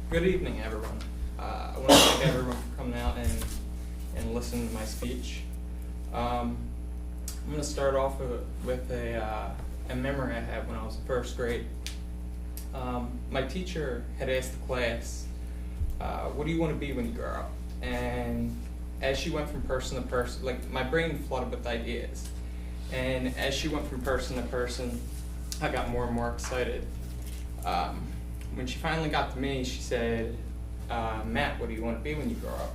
Good evening, everyone. I want to thank everyone for coming out and listening to my speech. I'm going to start off with a memory I had when I was in first grade. My teacher had asked the class, what do you want to be when you grow up? And as she went from person to person, like my brain flooded with ideas. And as she went from person to person, I got more and more excited. When she finally got to me, she said, Matt, what do you want to be when you grow up?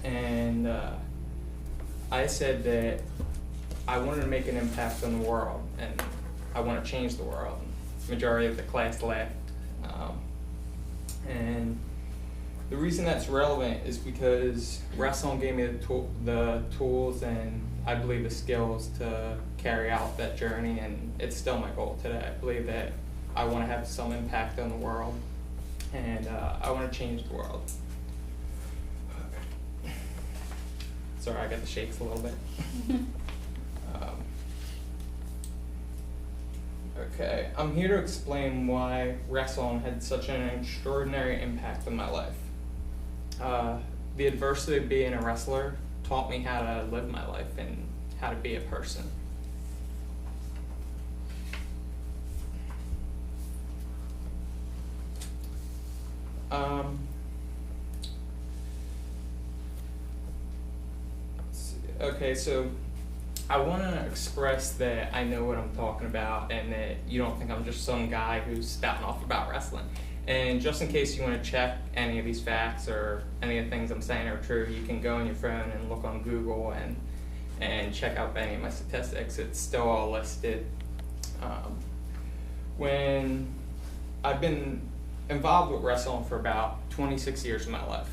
And I said that I wanted to make an impact on the world, and I want to change the world. The majority of the class laughed. And the reason that's relevant is because wrestling gave me the tools and I believe the skills to carry out that journey, and it's still my goal today. I believe that I want to have some impact on the world, and I want to change the world. Sorry, I got the shakes a little bit. Okay, I'm here to explain why wrestling had such an extraordinary impact on my life. The adversity of being a wrestler taught me how to live my life and how to be a person. Okay, so I want to express that I know what I'm talking about and that you don't think I'm just some guy who's spouting off about wrestling. And just in case you want to check any of these facts or any of the things I'm saying are true, you can go on your phone and look on Google and check out any of my statistics. It's still all listed. When I've been involved with wrestling for about 26 years of my life.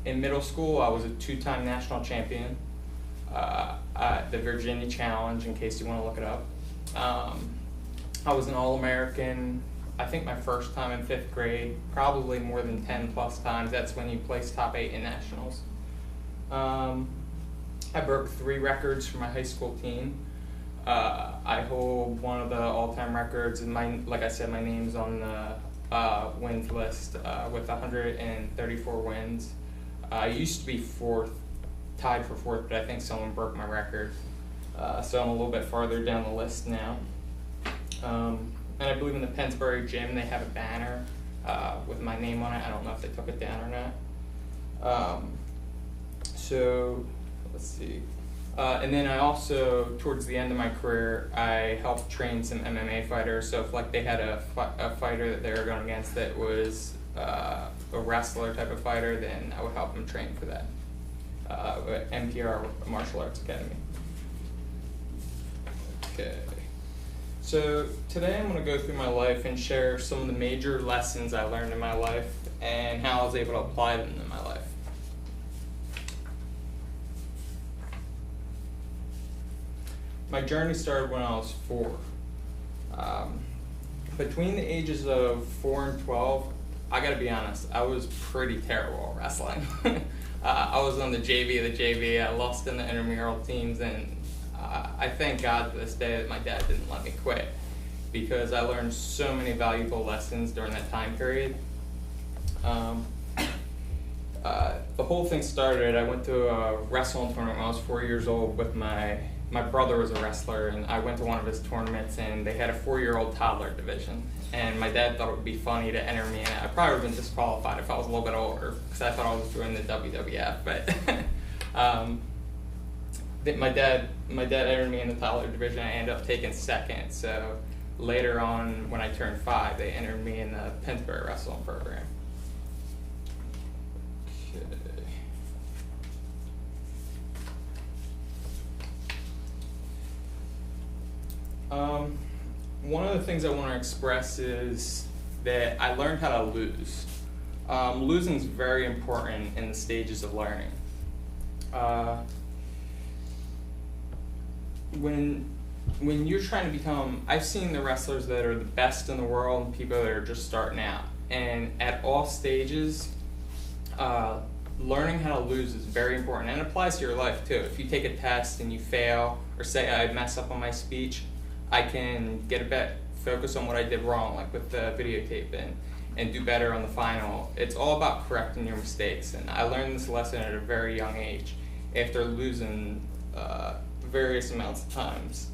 In middle school, I was a two-time national champion, the Virginia Challenge, in case you want to look it up. I was an All-American, I think my first time in 5th grade, probably more than 10 plus times. That's when you place top 8 in nationals. I broke 3 records for my high school team. I hold one of the all-time records, and like I said, my name's on the wins list with 134 wins. I used to be tied for 4th, but I think someone broke my record. So I'm a little bit farther down the list now. And I believe in the Pennsbury gym they have a banner with my name on it. I don't know if they took it down or not. So let's see. And then I also, towards the end of my career, I helped train some MMA fighters. So if like they had a fighter that they were going against that was a wrestler type of fighter, then I would help them train for that. MPR Martial Arts Academy. Okay. So today I'm going to go through my life and share some of the major lessons I learned in my life and how I was able to apply them in my life. My journey started when I was 4. Between the ages of 4 and 12, I gotta be honest, I was pretty terrible at wrestling. I was on the JV of the JV, I lost in the intramural teams, and I thank God to this day that my dad didn't let me quit, because I learned so many valuable lessons during that time period. The whole thing started, I went to a wrestling tournament when I was 4 years old with my brother was a wrestler, and I went to one of his tournaments, and they had a 4-year-old toddler division. And my dad thought it would be funny to enter me in it. I probably would have been disqualified if I was a little bit older, because I thought I was doing the WWF. But my dad entered me in the toddler division. I ended up taking 2nd. So later on, when I turned 5, they entered me in the Pennsbury wrestling program. One of the things I want to express is that I learned how to lose. Losing is very important in the stages of learning. When you're trying to become, I've seen the wrestlers that are the best in the world and people that are just starting out. And at all stages, learning how to lose is very important, and it applies to your life too. If you take a test and you fail, or say I mess up on my speech, I can get a bet focus on what I did wrong, like with the videotaping, and do better on the final. It's all about correcting your mistakes, and I learned this lesson at a very young age after losing various amounts of times.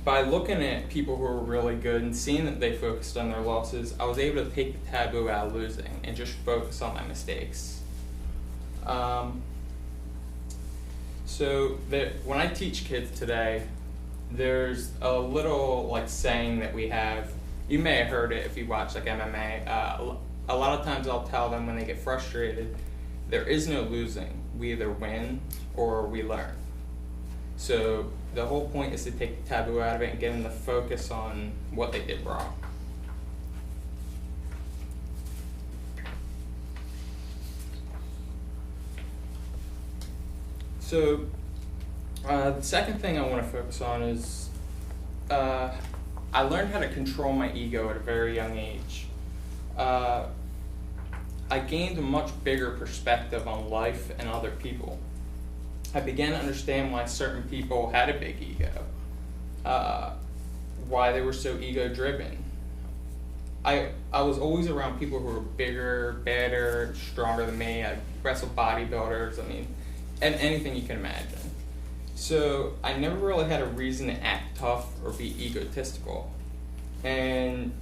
By looking at people who were really good and seeing that they focused on their losses, I was able to take the taboo out of losing and just focus on my mistakes. So when I teach kids today, there's a little like saying that we have. You may have heard it if you watch like MMA. A lot of times I'll tell them when they get frustrated, there is no losing. We either win or we learn. So the whole point is to take the taboo out of it and get them to focus on what they did wrong. So the second thing I want to focus on is I learned how to control my ego at a very young age. I gained a much bigger perspective on life and other people. I began to understand why certain people had a big ego, why they were so ego-driven. I was always around people who were bigger, better, stronger than me. I wrestled bodybuilders, and anything you can imagine. So I never really had a reason to act tough or be egotistical. And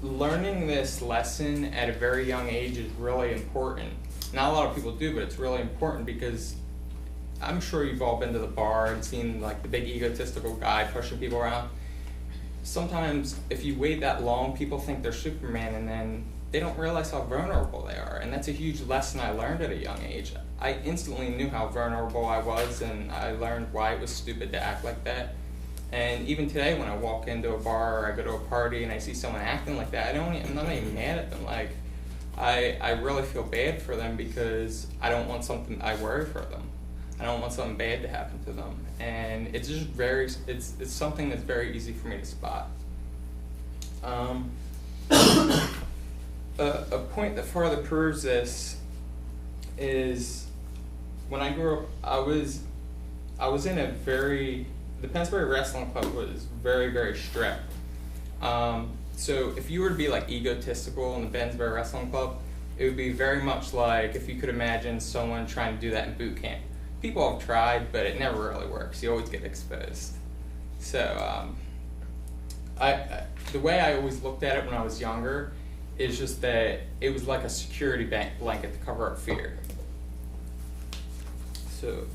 learning this lesson at a very young age is really important. Not a lot of people do, but it's really important because I'm sure you've all been to the bar and seen like the big egotistical guy pushing people around. Sometimes if you wait that long, people think they're Superman and then they don't realize how vulnerable they are. And that's a huge lesson I learned at a young age. I instantly knew how vulnerable I was, and I learned why it was stupid to act like that. And even today when I walk into a bar or I go to a party and I see someone acting like that, I'm not even mad at them. Like, I really feel bad for them because I don't want something, I worry for them. I don't want something bad to happen to them. And it's just it's something that's very easy for me to spot. A point that further proves this is when I grew up, I was in the Pennsbury Wrestling Club was very, very strict. So if you were to be like egotistical in the Pennsbury Wrestling Club, it would be very much like if you could imagine someone trying to do that in boot camp. People have tried, but it never really works. You always get exposed. So the way I always looked at it when I was younger is just that it was like a security blanket to cover up fear. So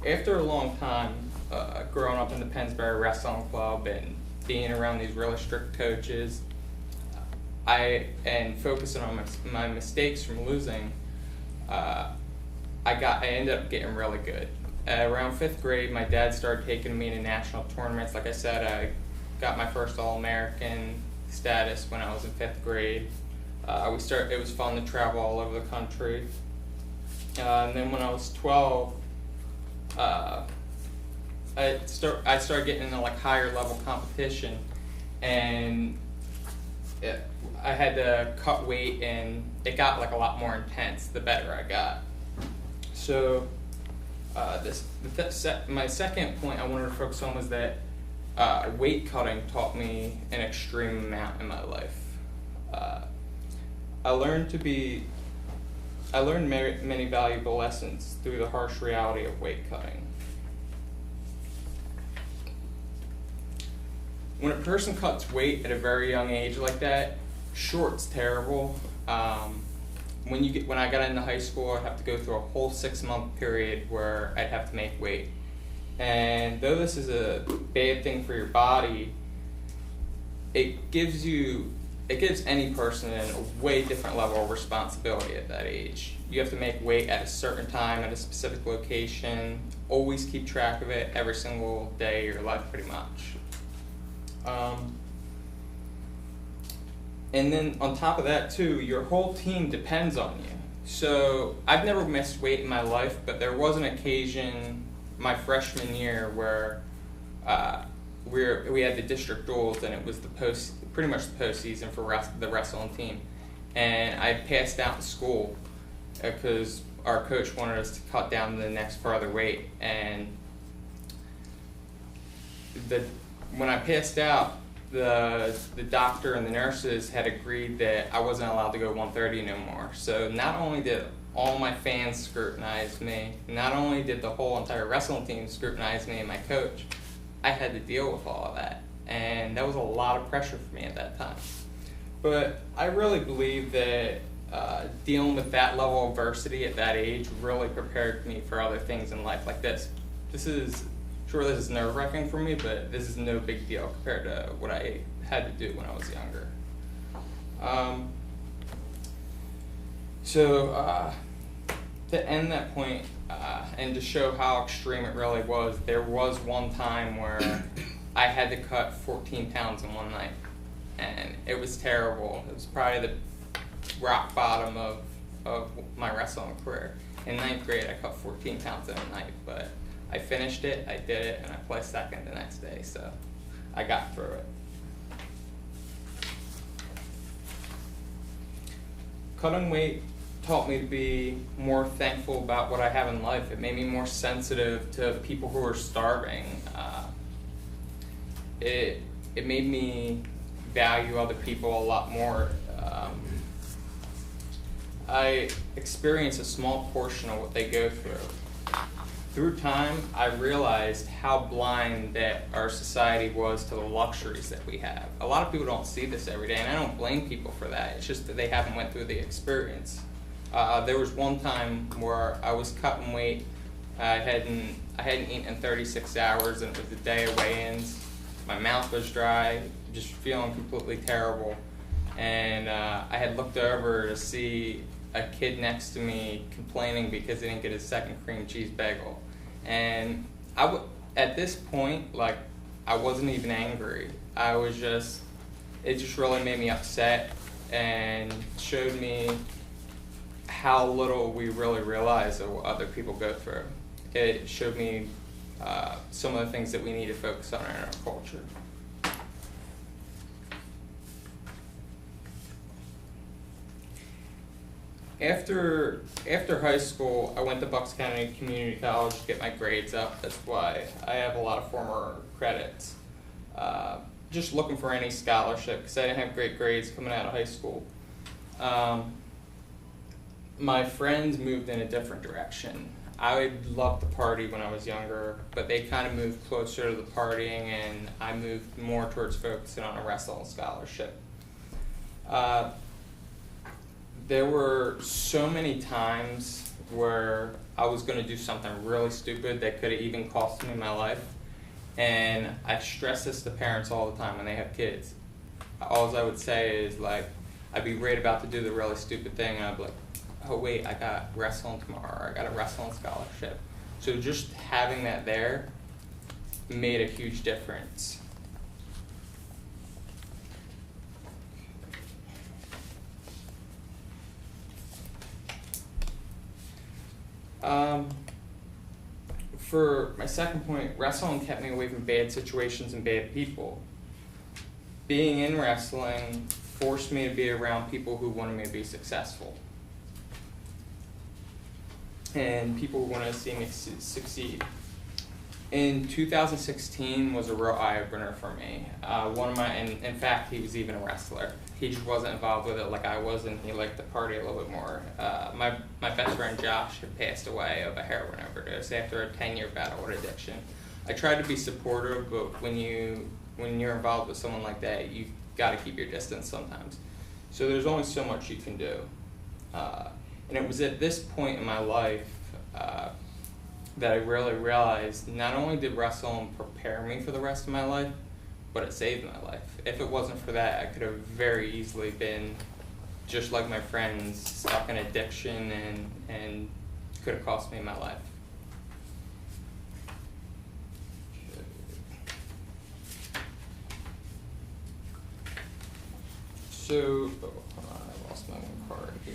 after a long time growing up in the Pennsbury Wrestling Club and being around these really strict coaches, and focusing on my mistakes from losing, I ended up getting really good. Around 5th grade, my dad started taking me to national tournaments. Like I said, I got my first All-American status when I was in 5th grade. It was fun to travel all over the country. And then when I was 12, I started getting into like higher level competition, and I had to cut weight, and it got like a lot more intense the better I got. So my second point I wanted to focus on was that weight cutting taught me an extreme amount in my life. I learned many valuable lessons through the harsh reality of weight cutting. When a person cuts weight at a very young age like that, sure, it's terrible. When I got into high school, I'd have to go through a whole 6-month period where I'd have to make weight. And though this is a bad thing for your body, it gives any person a way different level of responsibility at that age. You have to make weight at a certain time, at a specific location, always keep track of it every single day of your life pretty much. And then on top of that too, your whole team depends on you. So I've never missed weight in my life, but there was an occasion my freshman year where we had the district duels, and it was pretty much the postseason for the wrestling team, and I passed out in school because our coach wanted us to cut down to the next farther weight, and when I passed out, the doctor and the nurses had agreed that I wasn't allowed to go 130 no more. So not only did all my fans scrutinize me, not only did the whole entire wrestling team scrutinize me and my coach, I had to deal with all of that. And that was a lot of pressure for me at that time. But I really believe that dealing with that level of adversity at that age really prepared me for other things in life like this. This is nerve-wracking for me, but this is no big deal compared to what I had to do when I was younger. So to end that point, and to show how extreme it really was, there was one time where I had to cut 14 pounds in one night, and it was terrible. It was probably the rock bottom of my wrestling career. In 9th grade, I cut 14 pounds in a night, but I finished it, I did it, and I placed second the next day, so I got through it. Cutting weight taught me to be more thankful about what I have in life. It made me more sensitive to people who are starving. It made me value other people a lot more. I experienced a small portion of what they go through. Through time, I realized how blind that our society was to the luxuries that we have. A lot of people don't see this every day, and I don't blame people for that. It's just that they haven't went through the experience. There was one time where I was cutting weight. I hadn't eaten in 36 hours, and it was the day of weigh-ins. My mouth was dry, just feeling completely terrible. And I had looked over to see a kid next to me complaining because he didn't get his second cream cheese bagel. And at this point, like, I wasn't even angry. It just really made me upset and showed me how little we really realize of what other people go through. It showed me some of the things that we need to focus on in our culture. After high school, I went to Bucks County Community College to get my grades up. That's why I have a lot of former credits. Just looking for any scholarship because I didn't have great grades coming out of high school. My friends moved in a different direction. I loved to party when I was younger, but they kind of moved closer to the partying, and I moved more towards focusing on a wrestling scholarship. There were so many times where I was going to do something really stupid that could have even cost me my life, and I stress this to parents all the time when they have kids. All I would say is, like, I'd be right about to do the really stupid thing, and I'd be like, oh wait, I got wrestling tomorrow, or I got a wrestling scholarship. So just having that there made a huge difference. For my second point, wrestling kept me away from bad situations and bad people. Being in wrestling forced me to be around people who wanted me to be successful, and people who wanted to see me succeed. In 2016 was a real eye-opener for me. In fact, he was even a wrestler. He just wasn't involved with it like I was, and he liked to party a little bit more. My best friend Josh had passed away of a heroin overdose after a 10-year battle with addiction. I tried to be supportive, but when you're involved with someone like that, you got to keep your distance sometimes. So there's only so much you can do. And it was at this point in my life that I really realized not only did wrestling prepare me for the rest of my life, but it saved my life. If it wasn't for that, I could have very easily been just like my friends, stuck in addiction, and could have cost me my life. So, hold on, I lost my one card here.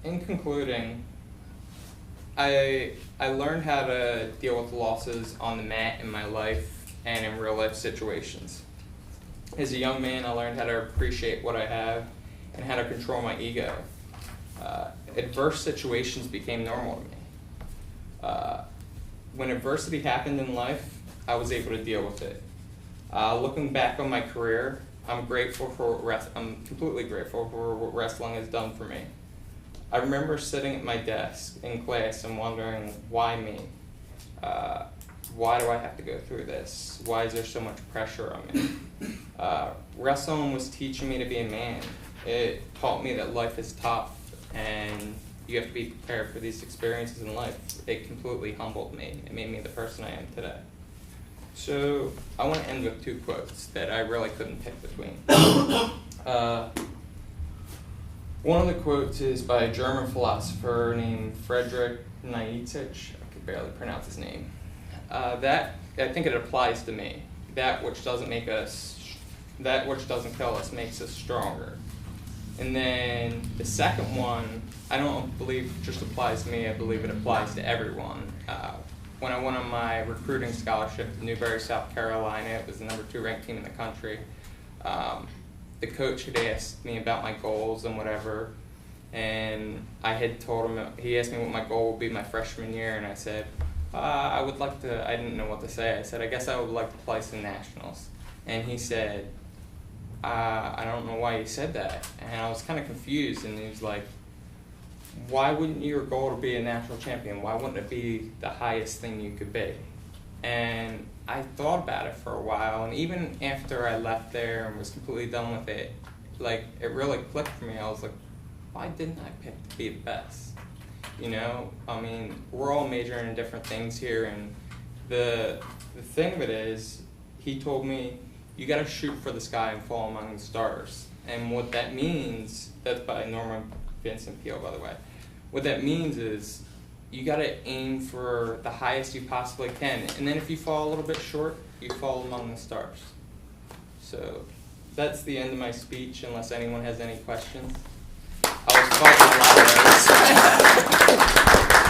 In concluding, I learned how to deal with losses on the mat in my life and in real life situations. As a young man, I learned how to appreciate what I have and how to control my ego. Adverse situations became normal to me. When adversity happened in life, I was able to deal with it. Looking back on my career, I'm completely grateful for what wrestling has done for me. I remember sitting at my desk in class and wondering, why me? Why do I have to go through this? Why is there so much pressure on me? Wrestling was teaching me to be a man. It taught me that life is tough and you have to be prepared for these experiences in life. It completely humbled me. It made me the person I am today. So I want to end with two quotes that I really couldn't pick between. One of the quotes is by a German philosopher named Friedrich Nietzsche. I can barely pronounce his name. I think it applies to me. That which doesn't kill us makes us stronger. And then the second one, I don't believe just applies to me. I believe it applies to everyone. When I went on my recruiting scholarship to Newberry, South Carolina, it was the number 2 ranked team in the country. The coach had asked me about my goals and whatever, and I had told him, he asked me what my goal would be my freshman year, and I said, I didn't know what to say. I said, I guess I would like to place in nationals. And he said, I don't know why you said that. And I was kind of confused, and he was like, why wouldn't your goal to be a national champion? Why wouldn't it be the highest thing you could be? And I thought about it for a while, and even after I left there and was completely done with it, like, it really clicked for me. I was like, why didn't I pick to be the best? You know, I mean, we're all majoring in different things here, and the thing of it is, he told me, you gotta shoot for the sky and fall among the stars. And what that means, that's by Norman Vincent Peale, by the way. What that means is, you gotta aim for the highest you possibly can, and then if you fall a little bit short, you fall among the stars. So that's the end of my speech, unless anyone has any questions. I was talking a lot of